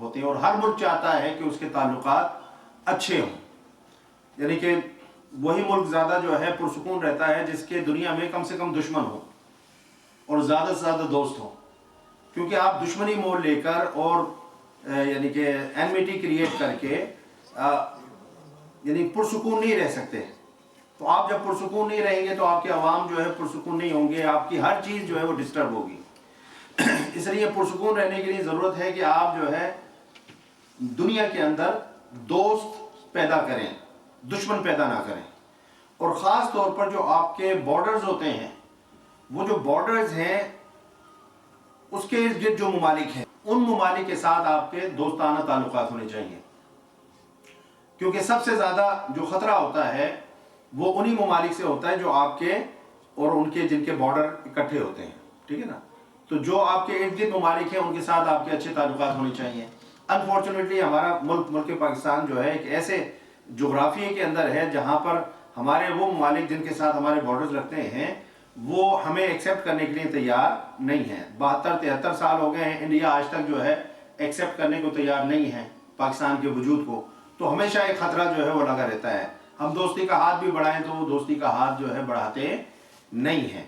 ہوتے ہیں اور ہر ملک چاہتا ہے کہ اس کے تعلقات اچھے ہوں، یعنی کہ وہی ملک زیادہ جو ہے پرسکون رہتا ہے جس کے دنیا میں کم سے کم دشمن ہو اور زیادہ سے زیادہ دوست ہوں، کیونکہ آپ دشمنی مول لے کر اور یعنی کہ اینمیٹی کریٹ کر کے یعنی پرسکون نہیں رہ سکتے. تو آپ جب پرسکون نہیں رہیں گے تو آپ کے عوام جو ہے پرسکون نہیں ہوں گے، آپ کی ہر چیز جو ہے وہ ڈسٹرب ہوگی. اس لیے پرسکون رہنے کے لیے ضرورت ہے کہ آپ جو ہے دنیا کے اندر دوست پیدا کریں، دشمن پیدا نہ کریں. اور خاص طور پر جو آپ کے بارڈرز ہوتے ہیں، وہ جو بارڈرز ہیں اس کے ارد گرد جو ممالک ہیں، ان ممالک کے ساتھ آپ کے دوستانہ تعلقات ہونے چاہیے، کیونکہ سب سے زیادہ جو خطرہ ہوتا ہے وہ انہی ممالک سے ہوتا ہے جو آپ کے اور ان کے جن کے بارڈر اکٹھے ہوتے ہیں. ٹھیک ہے نا؟ تو جو آپ کے ارد گرد ممالک ہیں ان کے ساتھ آپ کے اچھے تعلقات ہونے چاہیے. انفارچونیٹلی ہمارا ملک پاکستان جو ہے ایک ایسے جغرافیے کے اندر ہے جہاں پر ہمارے وہ ممالک جن کے ساتھ ہمارے بارڈرز رکھتے ہیں وہ ہمیں ایکسیپٹ کرنے کے لیے تیار نہیں ہیں. 72-73 سال ہو گئے ہیں، انڈیا آج تک جو ہے ایکسیپٹ کرنے کو تیار نہیں ہے پاکستان کے وجود کو. تو ہمیشہ ایک خطرہ جو ہے وہ لگا رہتا ہے. ہم دوستی کا ہاتھ بھی بڑھائیں تو وہ دوستی کا ہاتھ جو ہے بڑھاتے نہیں ہیں.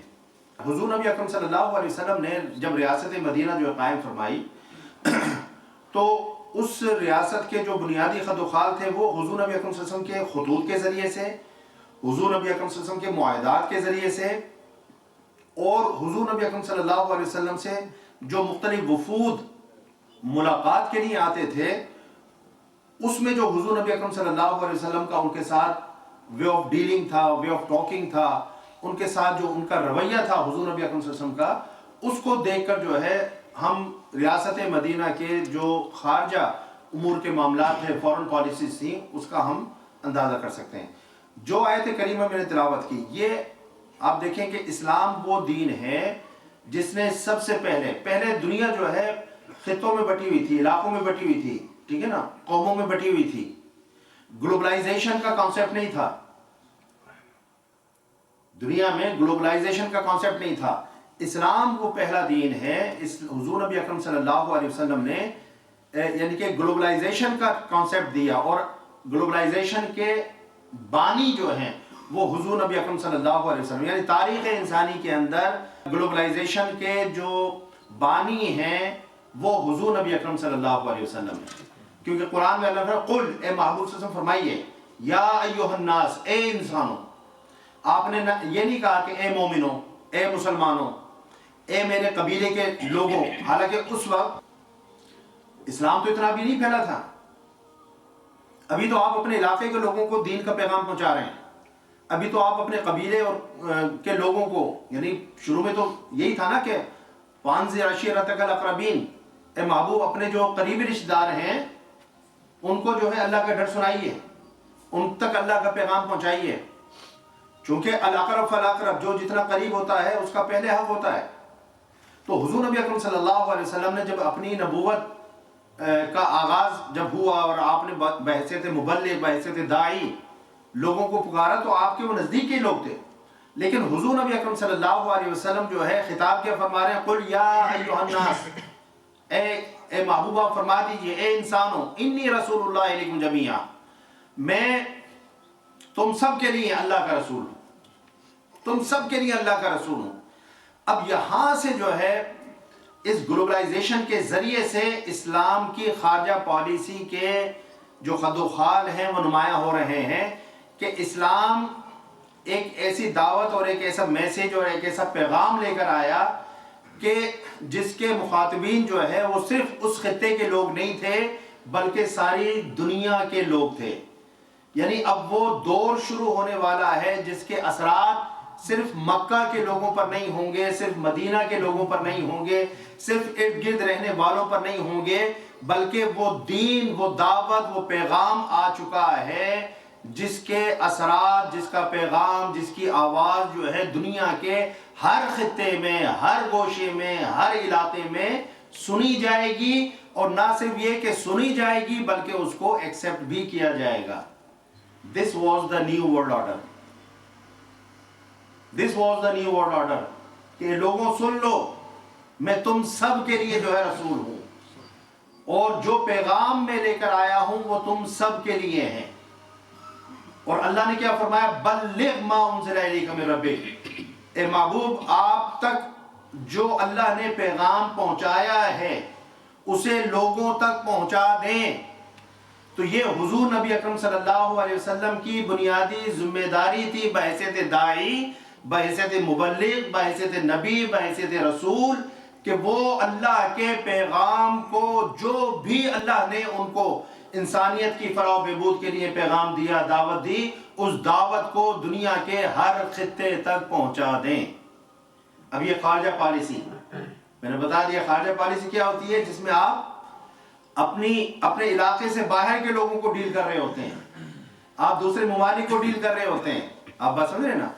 حضور نبی اکرم صلی اللہ علیہ وسلم نے جب ریاست مدینہ جو قائم فرمائی تو اس ریاست کے جو بنیادی خد و خال تھے وہ حضور نبی اکرم صلی اللہ علیہ وسلم کے خطوط کے ذریعے سے، حضور نبی اکرم صلی اللہ علیہ وسلم کے معاہدات کے ذریعے سے، اور حضور نبی اکرم صلی اللہ علیہ وسلم سے جو مختلف وفود ملاقات کے لیے آتے تھے، اس میں جو حضور نبی اکرم صلی اللہ علیہ وسلم کا ان کے ساتھ وے آف ڈیلنگ تھا، وے آف ٹاکنگ تھا، ان کے ساتھ جو ان کا رویہ تھا حضور نبی اکرم صلی اللہ علیہ وسلم کا، اس کو دیکھ کر جو ہے ہم ریاست مدینہ کے جو خارجہ امور کے معاملات ہیں، فورن پالیسیز تھیں، اس کا ہم اندازہ کر سکتے ہیں. جو آیت کریمہ میں نے تلاوت کی، یہ آپ دیکھیں کہ اسلام وہ دین ہے جس نے سب سے پہلے دنیا جو ہے خطوں میں بٹی ہوئی تھی، علاقوں میں بٹی ہوئی تھی، ٹھیک ہے نا، قوموں میں بٹی ہوئی تھی. گلوبلائزیشن کا کانسیپٹ نہیں تھا دنیا میں، گلوبلائزیشن کا کانسیپٹ نہیں تھا. اسلام وہ پہلا دین ہے، حضور نبی اکرم صلی اللہ علیہ وسلم نے یعنی کہ گلوبلائزیشن کا کانسیپٹ دیا، اور گلوبلائزیشن کے بانی جو ہیں وہ حضور نبی اکرم صلی اللہ علیہ وسلم، یعنی تاریخ انسانی کے اندر گلوبلائزیشن کے جو بانی ہیں وہ حضور نبی اکرم صلی اللہ علیہ وسلم ہیں. کیونکہ قرآن میں اللہ فرماتا ہے قل، اے محبوب صلی اللہ علیہ وسلم فرمائیے، یا ایھا الناس، اے انسانوں. آپ نے یہ نہیں کہا کہ اے مومنوں، اے مسلمانوں، اے میرے قبیلے کے لوگوں، حالانکہ اس وقت اسلام تو اتنا بھی نہیں پھیلا تھا. ابھی تو آپ اپنے علاقے کے لوگوں کو دین کا پیغام پہنچا رہے ہیں. ابھی تو آپ اپنے قبیلے اور کے لوگوں کو، یعنی شروع میں تو یہی تھا نا کہ وانذر عشیرتک الاقربین، اے محبوب اپنے جو قریبی رشتہ دار ہیں ان کو جو ہے اللہ کا ڈر سنائیے، ان تک اللہ کا پیغام پہنچائیے. چونکہ الاقرب فالاقرب، جو جتنا قریب ہوتا ہے اس کا پہلے حق ہوتا ہے. تو حضور نبی اکرم صلی اللہ علیہ وسلم نے جب اپنی نبوت کا آغاز جب ہوا اور آپ نے بحیثیت مبلغ، بحیثیت داعی لوگوں کو پکارا، تو آپ کے وہ نزدیکی لوگ تھے. لیکن حضور نبی اکرم صلی اللہ علیہ وسلم جو ہے خطاب کیا فرما رہے ہیں، قل یا ایھا الناس، اے محبوبہ فرما دیجئے، اے انسانوں، انی رسول اللہ علیکم جمیعا، میں تم سب کے لیے اللہ کا رسول ہوں، تم سب کے لیے اللہ کا رسول ہوں. اب یہاں سے جو ہے اس گلوبلائزیشن کے ذریعے سے اسلام کی خارجہ پالیسی کے جو خد و خال ہیں وہ نمایاں ہو رہے ہیں کہ اسلام ایک ایسی دعوت اور ایک ایسا میسیج اور ایک ایسا پیغام لے کر آیا کہ جس کے مخاطبین جو ہے وہ صرف اس خطے کے لوگ نہیں تھے بلکہ ساری دنیا کے لوگ تھے. یعنی اب وہ دور شروع ہونے والا ہے جس کے اثرات صرف مکہ کے لوگوں پر نہیں ہوں گے، صرف مدینہ کے لوگوں پر نہیں ہوں گے، صرف ارد گرد رہنے والوں پر نہیں ہوں گے، بلکہ وہ دین، وہ دعوت، وہ پیغام آ چکا ہے جس کے اثرات، جس کا پیغام، جس کی آواز جو ہے دنیا کے ہر خطے میں، ہر گوشے میں، ہر علاقے میں سنی جائے گی. اور نہ صرف یہ کہ سنی جائے گی بلکہ اس کو ایکسیپٹ بھی کیا جائے گا. This was the new world order. This was the new world order. کہ لوگوں سن لو، میں تم سب کے لیے جو ہے رسول ہوں. اور جو پیغام میں لے کر آیا ہوں وہ تم سب کے لیے ہیں. اور اللہ نے کیا فرمایا؟ بلغ ما انزل الیک من ربک، اے محبوب آپ تک جو اللہ نے پیغام پہنچایا ہے اسے لوگوں تک پہنچا دیں. تو یہ حضور نبی اکرم صلی اللہ علیہ وسلم کی بنیادی ذمہ داری تھی بحیثیت داعی، بحیثیت مبلغ، بحیثیت نبی، بحیثیت رسول، کہ وہ اللہ کے پیغام کو، جو بھی اللہ نے ان کو انسانیت کی فلاح و بہبود کے لیے پیغام دیا، دعوت دی، اس دعوت کو دنیا کے ہر خطے تک پہنچا دیں. اب یہ خارجہ پالیسی میں نے بتا دیا. خارجہ پالیسی کیا ہوتی ہے؟ جس میں آپ اپنے علاقے سے باہر کے لوگوں کو ڈیل کر رہے ہوتے ہیں، آپ دوسرے ممالک کو ڈیل کر رہے ہوتے ہیں. آپ بات سمجھ رہے نا؟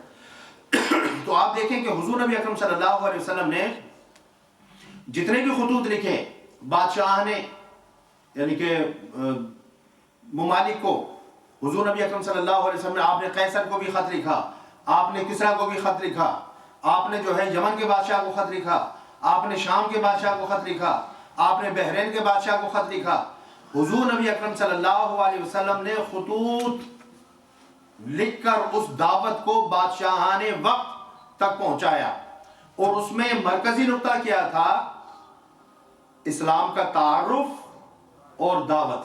تو آپ دیکھیں کہ حضور نبی اکرم صلی اللہ علیہ وسلم نے جتنے بھی خطوط لکھے بادشاہ نے، یعنی کہ ممالک کو، حضور نبی اکرم صلی اللہ علیہ وسلم نے، آپ نے قیصر کو بھی خط لکھا، آپ نے کسریٰ کو بھی خط لکھا، آپ نے جو ہے یمن کے بادشاہ کو خط لکھا، آپ نے شام کے بادشاہ کو خط لکھا، آپ نے بحرین کے بادشاہ کو خط لکھا. حضور نبی اکرم صلی اللہ علیہ وسلم نے خطوط لکھ کر اس دعوت کو بادشاہان وقت تک پہنچایا. اور اس میں مرکزی نقطہ کیا تھا؟ اسلام کا تعارف اور دعوت،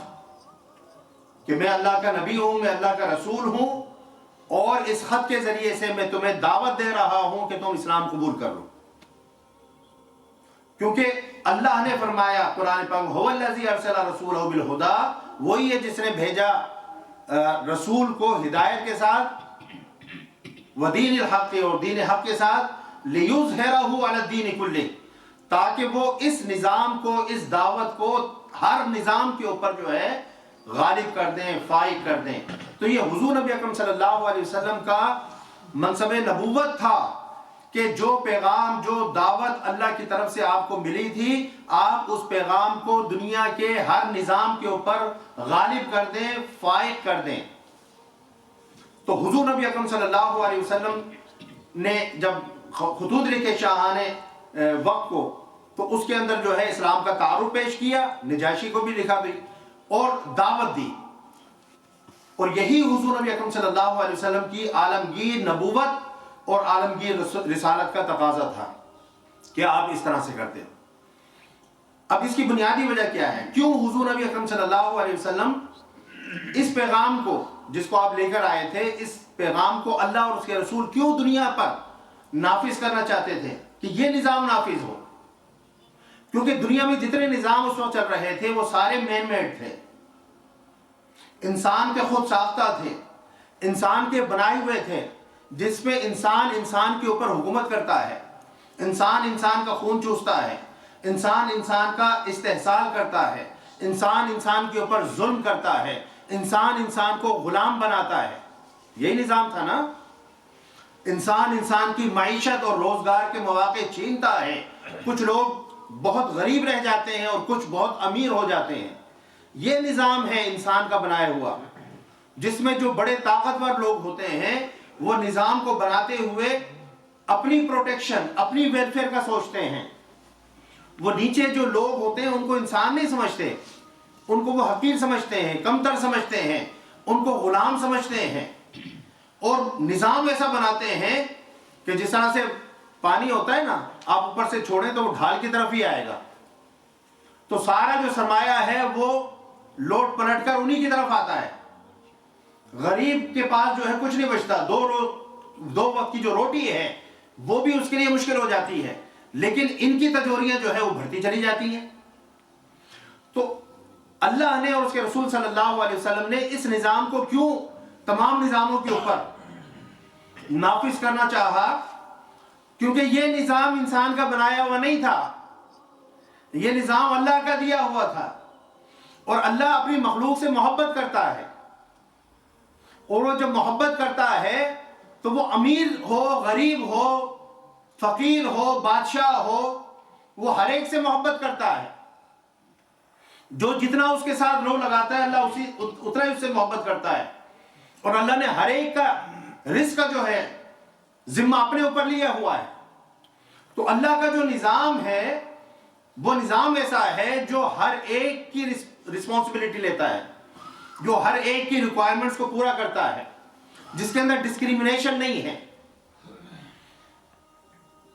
کہ میں اللہ کا نبی ہوں، میں اللہ کا رسول ہوں، اور اس خط کے ذریعے سے میں تمہیں دعوت دے رہا ہوں کہ تم اسلام قبول کر لو. کیونکہ اللہ نے فرمایا قرآن پاک، هو الذی ارسل رسولہ بالہدی، وہی ہے جس نے بھیجا رسول کو ہدایت کے ساتھ، ودین الحق، اور دین حق کے ساتھ، لیظہرہ علی الدین کلہ، تاکہ وہ اس نظام کو، اس دعوت کو ہر نظام کے اوپر جو ہے غالب کر دیں، فائق کر دیں. تو یہ حضور نبی اکرم صلی اللہ علیہ وسلم کا منصب نبوت تھا کہ جو پیغام، جو دعوت اللہ کی طرف سے آپ کو ملی تھی، آپ اس پیغام کو دنیا کے ہر نظام کے اوپر غالب کر دیں، فائق کر دیں. تو حضور نبی اکرم صلی اللہ علیہ وسلم نے جب خطوط لکھے شاہان وقت کو، تو اس کے اندر جو ہے اسلام کا تعارف پیش کیا، نجاشی کو بھی لکھا دی اور دعوت دی. اور یہی حضور نبی اکرم صلی اللہ علیہ وسلم کی عالمگیر نبوت اور عالمگیر رسالت کا تقاضا تھا کہ آپ اس طرح سے کرتے. اب اس کی بنیادی وجہ کیا ہے؟ کیوں حضور نبی اکرم صلی اللہ علیہ وسلم اس پیغام کو، جس کو آپ لے کر آئے تھے، اس پیغام کو اللہ اور اس کے رسول کیوں دنیا پر نافذ کرنا چاہتے تھے کہ یہ نظام نافذ ہو؟ کیونکہ دنیا میں جتنے نظام اس وقت چل رہے تھے وہ سارے مین میڈ تھے، انسان کے خود ساختہ تھے، انسان کے بنائے ہوئے تھے، جس میں انسان کے اوپر حکومت کرتا ہے، انسان کا خون چوستا ہے، انسان کا استحصال کرتا ہے، انسان کے اوپر ظلم کرتا ہے، انسان کو غلام بناتا ہے. یہی نظام تھا نا. انسان کی معیشت اور روزگار کے مواقع چھینتا ہے، کچھ لوگ بہت غریب رہ جاتے ہیں اور کچھ بہت امیر ہو جاتے ہیں. یہ نظام ہے انسان کا بنایا ہوا، جس میں جو بڑے طاقتور لوگ ہوتے ہیں وہ نظام کو بناتے ہوئے اپنی پروٹیکشن، اپنی ویلفیئر کا سوچتے ہیں. وہ نیچے جو لوگ ہوتے ہیں ان کو انسان نہیں سمجھتے، ان کو وہ حقیر سمجھتے ہیں، کمتر سمجھتے ہیں، ان کو غلام سمجھتے ہیں. اور نظام ایسا بناتے ہیں کہ جس طرح سے پانی ہوتا ہے نا، آپ اوپر سے چھوڑیں تو وہ ڈھال کی طرف ہی آئے گا. تو سارا جو سرمایہ ہے وہ لوٹ پلٹ کر انہی کی طرف آتا ہے. غریب کے پاس جو ہے کچھ نہیں بچتا، دو وقت کی جو روٹی ہے وہ بھی اس کے لیے مشکل ہو جاتی ہے، لیکن ان کی تجوریاں جو ہے وہ بڑھتی چلی جاتی ہیں. تو اللہ نے اور اس کے رسول صلی اللہ علیہ وسلم نے اس نظام کو کیوں تمام نظاموں کے اوپر نافذ کرنا چاہا؟ کیونکہ یہ نظام انسان کا بنایا ہوا نہیں تھا، یہ نظام اللہ کا دیا ہوا تھا. اور اللہ اپنی مخلوق سے محبت کرتا ہے، اور وہ جب محبت کرتا ہے تو وہ امیر ہو، غریب ہو، فقیر ہو، بادشاہ ہو، وہ ہر ایک سے محبت کرتا ہے. جو جتنا اس کے ساتھ لو لگاتا ہے اللہ اتنا ہی اس سے محبت کرتا ہے. اور اللہ نے ہر ایک کا رزق کا جو ہے ذمہ اپنے اوپر لیا ہوا ہے. تو اللہ کا جو نظام ہے وہ نظام ایسا ہے جو ہر ایک کی رسپانسبلٹی لیتا ہے، جو ہر ایک کی ریکوائرمنٹس کو پورا کرتا ہے، جس کے اندر ڈسکریمنیشن نہیں ہے.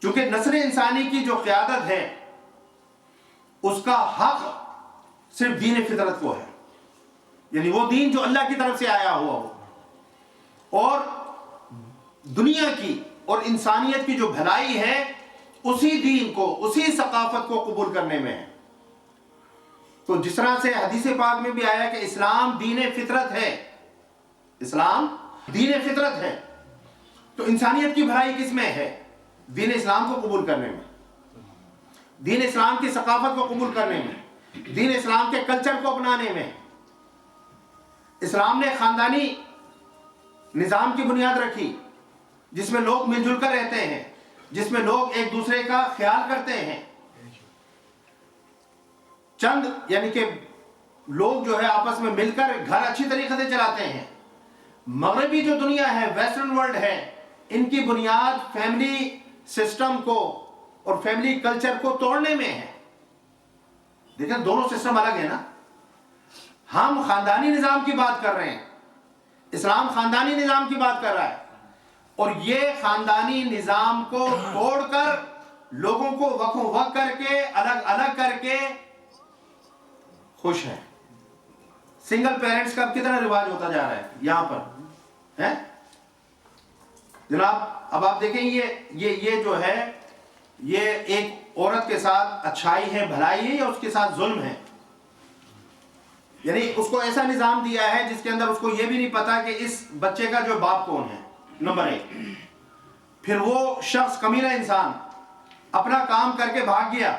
چونکہ نسل انسانی کی جو قیادت ہے اس کا حق صرف دین فطرت کو ہے، یعنی وہ دین جو اللہ کی طرف سے آیا ہوا ہو، اور دنیا کی اور انسانیت کی جو بھلائی ہے اسی دین کو، اسی ثقافت کو قبول کرنے میں ہے. تو جس طرح سے حدیث پاک میں بھی آیا کہ اسلام دین فطرت ہے، اسلام دین فطرت ہے، تو انسانیت کی بھلائی کس میں ہے؟ دین اسلام کو قبول کرنے میں، دین اسلام کی ثقافت کو قبول کرنے میں، دین اسلام کے کلچر کو اپنانے میں. اسلام نے خاندانی نظام کی بنیاد رکھی جس میں لوگ مل جل کر رہتے ہیں، جس میں لوگ ایک دوسرے کا خیال کرتے ہیں. چند یعنی کہ لوگ جو ہے آپس میں مل کر گھر اچھی طریقے سے چلاتے ہیں. مغربی جو دنیا ہے، ویسٹرن ورلڈ ہے، ان کی بنیاد فیملی سسٹم کو اور فیملی کلچر کو توڑنے میں ہے. دیکھیں دونوں سسٹم الگ ہے نا. ہم خاندانی نظام کی بات کر رہے ہیں، اسلام خاندانی نظام کی بات کر رہا ہے، اور یہ خاندانی نظام کو توڑ کر لوگوں کو وقف وقف کر کے الگ الگ کر کے خوش ہے. سنگل پیرنٹس کا کتنا رواج ہوتا جا رہا ہے یہاں پر ہے جناب. اب آپ دیکھیں یہ جو ہے یہ ایک عورت کے ساتھ اچھائی ہے، بھلائی ہے، یا اس کے ساتھ ظلم ہے؟ یعنی اس کو ایسا نظام دیا ہے جس کے اندر اس کو یہ بھی نہیں پتا کہ اس بچے کا جو باپ کون ہے، نمبر ایک. پھر وہ شخص کمینہ انسان اپنا کام کر کے بھاگ گیا.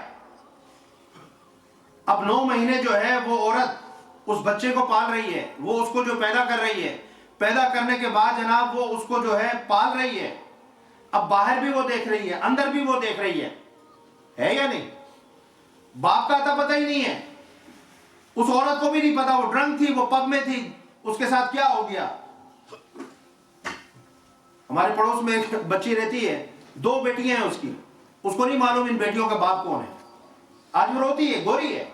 اب 9 مہینے جو ہے وہ عورت اس بچے کو پال رہی ہے، وہ اس کو جو پیدا کر رہی ہے، پیدا کرنے کے بعد جناب وہ اس کو جو ہے پال رہی ہے. اب باہر بھی وہ دیکھ رہی ہے، اندر بھی وہ دیکھ رہی ہے یا نہیں؟ باپ کا تو پتہ ہی نہیں ہے، اس عورت کو بھی نہیں پتا، وہ ڈرنک تھی، وہ پب میں تھی، اس کے ساتھ کیا ہو گیا. ہمارے پڑوس میں ایک بچی رہتی ہے، 2 بیٹیاں ہیں اس کی، اس کو نہیں معلوم ان بیٹیوں کا باپ کون ہے. آج وہ روتی ہے، گوری ہے.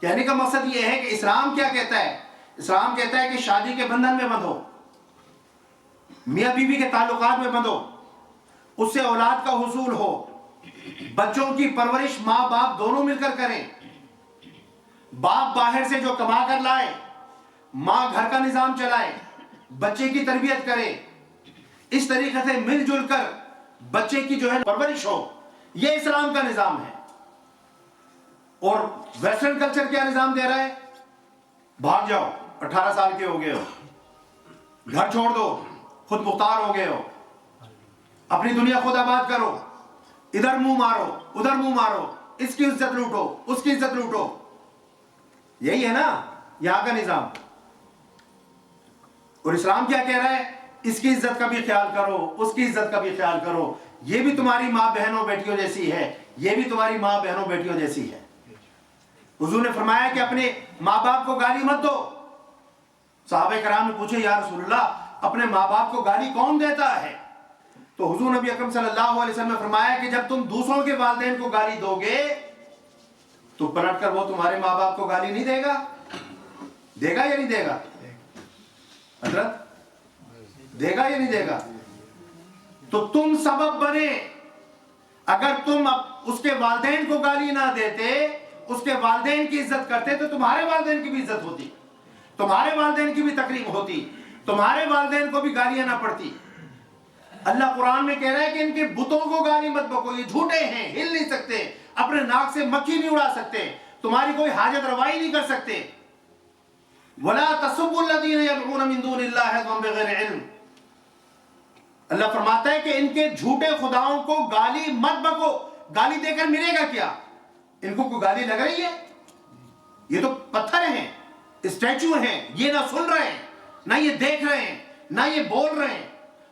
کہنے کا مقصد یہ ہے کہ اسلام کیا کہتا ہے؟ اسلام کہتا ہے کہ شادی کے بندھن میں بندھو، میاں بیوی کے تعلقات میں بندھو، اس سے اولاد کا حصول ہو، بچوں کی پرورش ماں باپ دونوں مل کر کریں. باپ باہر سے جو کما کر لائے، ماں گھر کا نظام چلائے، بچے کی تربیت کرے، اس طریقے سے مل جل کر بچے کی جو ہے پرورش ہو. یہ اسلام کا نظام ہے. اور ویسٹرن کلچر کیا نظام دے رہا ہے؟ بھاگ جاؤ، 18 سال کے ہو گئے ہو، گھر چھوڑ دو، خود مختار ہو گئے ہو، اپنی دنیا خود آباد کرو، ادھر منہ مارو ادھر منہ مارو، اس کی عزت لوٹو اس کی عزت لوٹو. یہی ہے نا یہاں کا نظام. اور اسلام کیا کہہ رہا ہے؟ اس کی عزت کا بھی خیال کرو، اس کی عزت کا بھی خیال کرو. یہ بھی تمہاری ماں بہنوں بیٹیوں جیسی ہے، یہ بھی تمہاری ماں بہنوں بیٹیوں جیسی ہے. حضور نے فرمایا کہ اپنے ماں باپ کو گالی مت دو. صحابہ کرام نے پوچھے یا رسول اللہ اپنے ماں باپ کو گالی کون دیتا ہے؟ تو حضور نبی اکرم صلی اللہ علیہ وسلم نے فرمایا کہ جب تم دوسروں کے والدین کو گالی دو گے تو پلٹ کر وہ تمہارے ماں باپ کو گالی نہیں دے گا؟ دے گا یا نہیں دے گا؟ حضرت دے گا یا نہیں دے گا؟ تو تم سبب بنے. اگر تم اس کے والدین کو گالی نہ دیتے، اس کے والدین کی عزت کرتے، تو تمہارے والدین کی بھی عزت ہوتی، تمہارے والدین کی بھی تکریم ہوتی، تمہارے والدین کو بھی گالیاں نہ پڑتی. اللہ قرآن میں کہہ رہا ہے کہ ان کے بتوں کو گالی مت بکو، یہ جھوٹے ہیں، ہل نہیں سکتے، اپنے ناک سے مکھی نہیں اڑا سکتے، تمہاری کوئی حاجت روائی نہیں کر سکتے. وَلَا تَسُبُّوا الَّذِينَ يَدْعُونَ مِن دُونِ اللَّهِ عَدْوًا بِغَيْرِ عِلْمٍ. اللہ فرماتا ہے کہ ان کے جھوٹے خداؤں کو گالی مت بکو. گالی دے کر ملے گا کیا؟ ان کو کوئی گالی لگ رہی ہے؟ یہ تو پتھر ہیں، اسٹیچو ہیں، یہ نہ سن رہے ہیں، نہ یہ دیکھ رہے ہیں، نہ یہ بول رہے ہیں.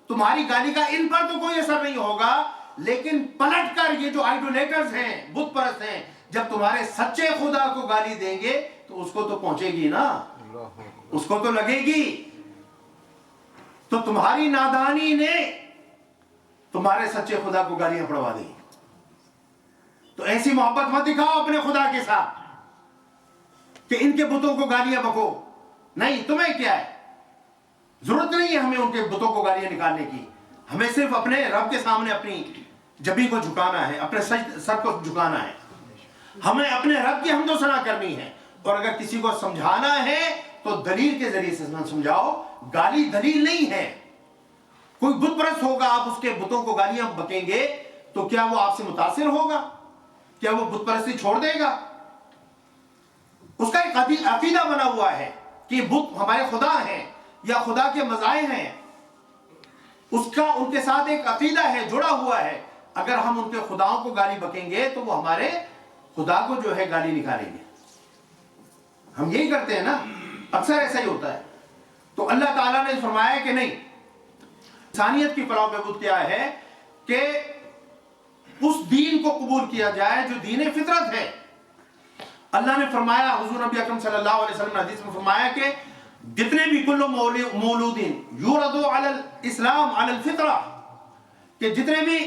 تمہاری گالی کا ان پر تو کوئی اثر نہیں ہوگا، لیکن پلٹ کر یہ جو آئیڈولیٹرز ہیں، بت پرست ہیں، جب تمہارے سچے خدا کو گالی دیں گے تو اس کو تو پہنچے گی نا، اس کو تو لگے گی. تو تمہاری نادانی نے تمہارے سچے خدا کو گالیاں پڑوا دی. تو ایسی محبت مت دکھاؤ اپنے خدا کے ساتھ کہ ان کے بتوں کو گالیاں بکو. نہیں، تمہیں کیا ہے، ضرورت نہیں ہے ہمیں ان کے بتوں کو گالیاں نکالنے کی. ہمیں صرف اپنے رب کے سامنے اپنی جبی کو جھکانا ہے، اپنے سر کو جھکانا ہے. ہمیں اپنے رب کی حمد و ثنا کرنی ہے. اور اگر کسی کو سمجھانا ہے تو دلیل کے ذریعے سے سمجھاؤ. گالی دلیل نہیں ہے. کوئی بت پرست ہوگا، آپ اس کے بتوں کو گالیاں بکیں گے تو کیا وہ آپ سے متاثر ہوگا؟ کیا وہ بت پرستی چھوڑ دے گا؟ اس کا ایک عقیدہ بنا ہوا ہے کہ بت ہمارے خدا ہیں یا خدا کے مظاہر ہیں. اس کا ان کے ساتھ ایک عقیدہ ہے، جڑا ہوا ہے. اگر ہم ان کے خداؤں کو گالی بکیں گے تو وہ ہمارے خدا کو جو ہے گالی نکالیں گے. ہم یہی کرتے ہیں نا، اکثر ایسا ہی ہوتا ہے. تو اللہ تعالیٰ نے فرمایا کہ نہیں، انسانیت کی فلاح و بہبود کیا ہے کہ اس دین کو قبول کیا جائے جو دین فطرت ہے. اللہ نے فرمایا، حضور نبی اکرم صلی اللہ علیہ وسلم نے حدیث میں فرمایا کہ جتنے بھی کل مولود یولد علی الاسلام علی الفطرہ، کہ جتنے بھی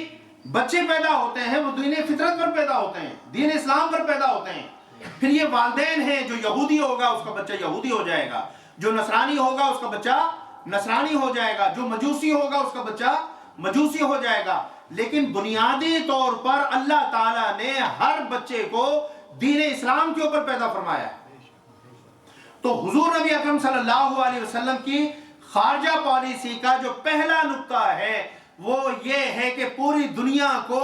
بچے پیدا ہوتے ہیں وہ دین فطرت پر پیدا ہوتے ہیں، دین اسلام پر پیدا ہوتے ہیں. پھر یہ والدین ہیں، جو یہودی ہوگا اس کا بچہ یہودی ہو جائے گا، جو نصرانی ہوگا اس کا بچہ نصرانی ہو جائے گا، جو مجوسی ہوگا اس کا بچہ مجوسی ہو جائے گا. لیکن بنیادی طور پر اللہ تعالیٰ نے ہر بچے کو دین اسلام کے اوپر پیدا فرمایا. تو حضور نبی اکرم صلی اللہ علیہ وسلم کی خارجہ پالیسی کا جو پہلا نقطہ ہے وہ یہ ہے کہ پوری دنیا کو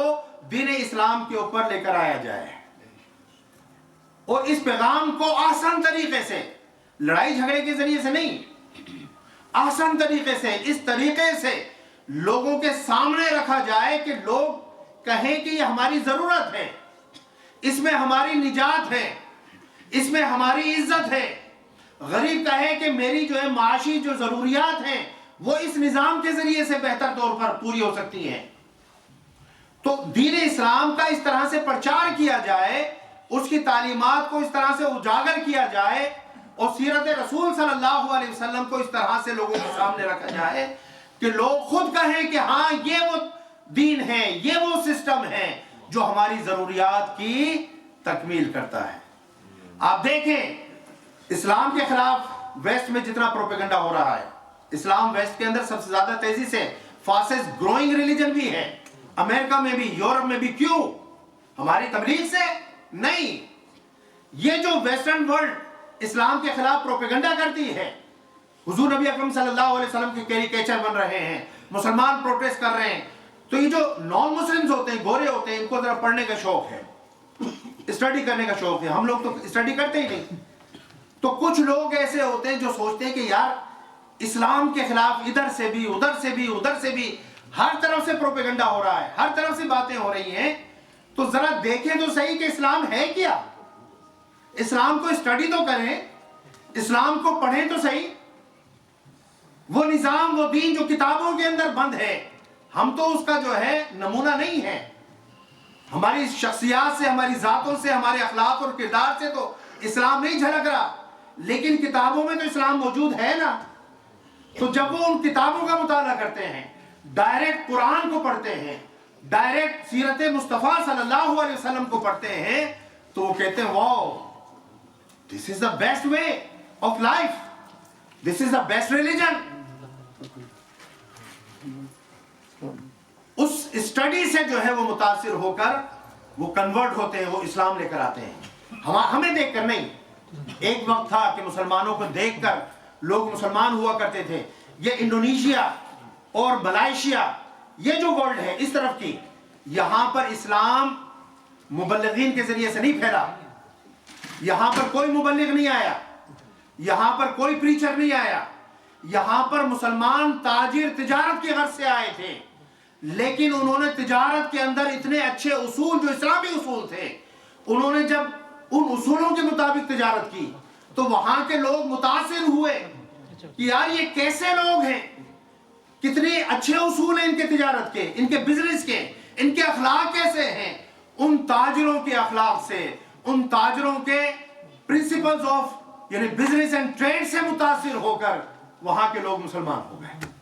دین اسلام کے اوپر لے کر آیا جائے، اور اس پیغام کو آسان طریقے سے، لڑائی جھگڑے کے ذریعے سے نہیں، آسان طریقے سے، اس طریقے سے لوگوں کے سامنے رکھا جائے کہ لوگ کہیں کہ یہ ہماری ضرورت ہے، اس میں ہماری نجات ہے، اس میں ہماری عزت ہے. غریب کہے کہ میری جو ہے معاشی جو ضروریات ہیں وہ اس نظام کے ذریعے سے بہتر طور پر پوری ہو سکتی ہیں. تو دین اسلام کا اس طرح سے پرچار کیا جائے، اس کی تعلیمات کو اس طرح سے اجاگر کیا جائے، اور سیرت رسول صلی اللہ علیہ وسلم کو اس طرح سے لوگوں کے سامنے رکھا جائے کہ لوگ خود کہیں کہ ہاں یہ وہ دین ہے، یہ وہ سسٹم ہے جو ہماری ضروریات کی تکمیل کرتا ہے. آپ دیکھیں اسلام کے خلاف ویسٹ میں جتنا پروپیگنڈا ہو رہا ہے، اسلام ویسٹ کے اندر سب سے زیادہ تیزی سے فاسسٹ گروئنگ ریلیجن بھی ہے، امریکہ میں بھی، یورپ میں بھی. کیوں؟ ہماری تبلیغ سے نہیں. یہ جو ویسٹرن ورلڈ اسلام کے خلاف پروپیگنڈا کرتی ہے، حضور نبی اکرم صلی اللہ علیہ وسلم کے کیریکیچر بن رہے ہیں، مسلمان پروٹیسٹ کر رہے ہیں، تو یہ جو نان مسلمز ہوتے ہیں، گورے ہوتے ہیں، ان کو ذرا پڑھنے کا شوق ہے، اسٹڈی کرنے کا شوق ہے. ہم لوگ تو اسٹڈی کرتے ہی نہیں. تو کچھ لوگ ایسے ہوتے ہیں جو سوچتے ہیں کہ یار اسلام کے خلاف ادھر سے بھی ادھر سے بھی ادھر سے بھی ہر طرف سے پروپیگنڈا ہو رہا ہے، ہر طرف سے باتیں ہو رہی ہیں، تو ذرا دیکھیں تو صحیح کہ اسلام ہے کیا. اسلام کو اسٹڈی تو کریں، اسلام کو پڑھیں تو صحیح. وہ نظام، وہ دین جو کتابوں کے اندر بند ہے، ہم تو اس کا جو ہے نمونہ نہیں ہے. ہماری شخصیات سے، ہماری ذاتوں سے، ہمارے اخلاق اور کردار سے تو اسلام نہیں جھلک رہا، لیکن کتابوں میں تو اسلام موجود ہے نا. تو جب وہ ان کتابوں کا مطالعہ کرتے ہیں، ڈائریکٹ قرآن کو پڑھتے ہیں، ڈائریکٹ سیرت مصطفیٰ صلی اللہ علیہ وسلم کو پڑھتے ہیں، تو وہ کہتے ہیں واو، this is the best way of life, this is the best religion. اس اسٹڈی سے جو ہے وہ متاثر ہو کر وہ کنورٹ ہوتے ہیں، وہ اسلام لے کر آتے ہیں، ہمیں دیکھ کر نہیں. ایک وقت تھا کہ مسلمانوں کو دیکھ کر لوگ مسلمان ہوا کرتے تھے. یہ انڈونیشیا اور ملائیشیا، یہ جو ورلڈ ہے اس طرف کی، یہاں پر اسلام مبلغین کے ذریعے سے نہیں پھیلا. یہاں پر کوئی مبلغ نہیں آیا، یہاں پر کوئی پریچر نہیں آیا. یہاں پر مسلمان تاجر تجارت کی غرض سے آئے تھے، لیکن انہوں نے تجارت کے اندر اتنے اچھے اصول، جو اسلامی اصول تھے، انہوں نے جب ان اصولوں کے مطابق تجارت کی تو وہاں کے لوگ متاثر ہوئے کہ یار یہ کیسے لوگ ہیں، کتنے اچھے اصول ہیں ان کے تجارت کے، ان کے بزنس کے، ان کے اخلاق کیسے ہیں. ان تاجروں کے اخلاق سے، ان تاجروں کے پرنسپلز آف یعنی بزنس اینڈ ٹریڈ سے متاثر ہو کر وہاں کے لوگ مسلمان ہو گئے.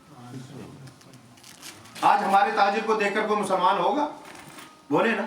آج ہمارے تاجر کو دیکھ کر کوئی مسلمان ہوگا؟ بولے نا.